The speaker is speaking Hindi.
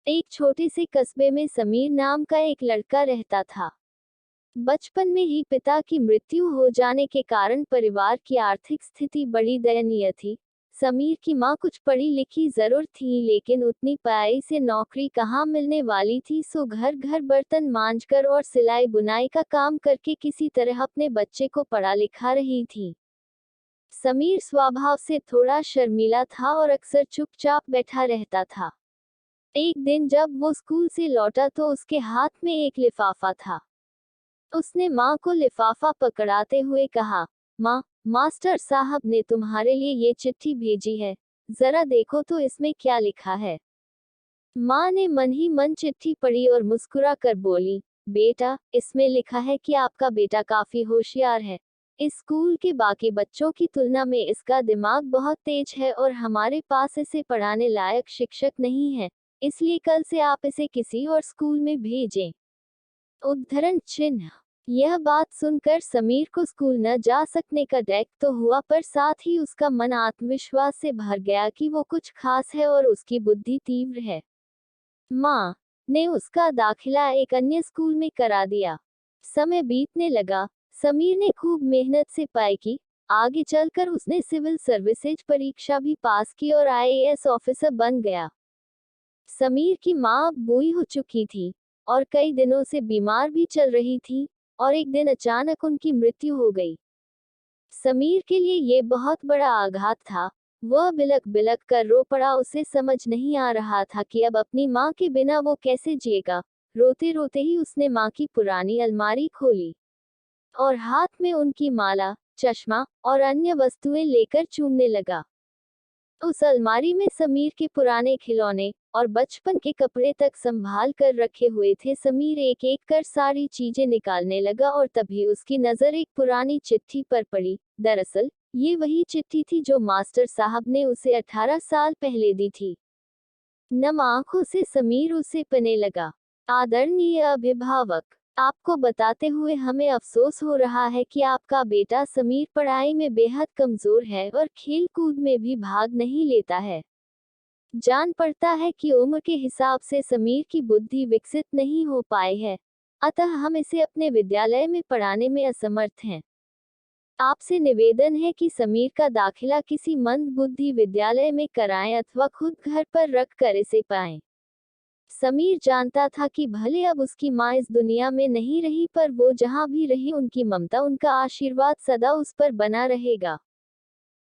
एक छोटे से कस्बे में समीर नाम का एक लड़का रहता था। बचपन में ही पिता की मृत्यु हो जाने के कारण परिवार की आर्थिक स्थिति बड़ी दयनीय थी। समीर की माँ कुछ पढ़ी लिखी जरूर थी, लेकिन उतनी पढ़ाई से नौकरी कहाँ मिलने वाली थी, सो घर घर बर्तन मांजकर और सिलाई बुनाई का काम करके किसी तरह अपने बच्चे को पढ़ा लिखा रही थी। समीर स्वभाव से थोड़ा शर्मीला था और अक्सर चुपचाप बैठा रहता था। एक दिन जब वो स्कूल से लौटा तो उसके हाथ में एक लिफाफा था। उसने माँ को लिफाफा पकड़ाते हुए कहा, माँ, मास्टर साहब ने तुम्हारे लिए ये चिट्ठी भेजी है, जरा देखो तो इसमें क्या लिखा है। माँ ने मन ही मन चिट्ठी पढ़ी और मुस्कुरा कर बोली, बेटा, इसमें लिखा है कि आपका बेटा काफी होशियार है। इस स्कूल के बाकी बच्चों की तुलना में इसका दिमाग बहुत तेज है और हमारे पास इसे पढ़ाने लायक शिक्षक नहीं है, इसलिए कल से आप इसे किसी और स्कूल में भेजें। उद्धरण चिन्ह। यह बात सुनकर समीर को स्कूल न जा सकने का डर तो हुआ, पर साथ ही उसका मन आत्मविश्वास से भर गया कि वो कुछ खास है और उसकी बुद्धि तीव्र है। माँ ने उसका दाखिला एक अन्य स्कूल में करा दिया। समय बीतने लगा। समीर ने खूब मेहनत से पढ़ाई की। आगे चलकर उसने सिविल सर्विसेज परीक्षा भी पास की और आईएएस ऑफिसर बन गया। समीर की माँ अब बूढ़ी हो चुकी थी और कई दिनों से बीमार भी चल रही थी, और एक दिन अचानक उनकी मृत्यु हो गई। समीर के लिए ये बहुत बड़ा आघात था। वह बिलक बिलक कर रो पड़ा। उसे समझ नहीं आ रहा था कि अब अपनी माँ के बिना वो कैसे जिएगा। रोते रोते ही उसने माँ की पुरानी अलमारी खोली और हाथ में उनकी माला, चश्मा और अन्य वस्तुएं लेकर चूमने लगा। उस अलमारी में समीर के पुराने खिलौने और बचपन के कपड़े तक संभाल कर रखे हुए थे। समीर एक एक कर सारी चीजें निकालने लगा और तभी उसकी नजर एक पुरानी चिट्ठी पर पड़ी। दरअसल ये वही चिट्ठी थी जो मास्टर साहब ने उसे 18 साल पहले दी थी। नम आंखों से समीर उसे पढ़ने लगा। आदरणीय अभिभावक, आपको बताते हुए हमें अफसोस हो रहा है कि आपका बेटा समीर पढ़ाई में बेहद कमजोर है और खेल कूद में भी भाग नहीं लेता है। जान पड़ता है कि उम्र के हिसाब से समीर की बुद्धि विकसित नहीं हो पाई है, अतः हम इसे अपने विद्यालय में पढ़ाने में असमर्थ हैं। आपसे निवेदन है कि समीर का दाखिला किसी मंद बुद्धि विद्यालय में कराएं अथवा खुद घर पर रख कर इसे पाएं। समीर जानता था कि भले अब उसकी माँ इस दुनिया में नहीं रही, पर वो जहाँ भी रही उनकी ममता, उनका आशीर्वाद सदा उस पर बना रहेगा।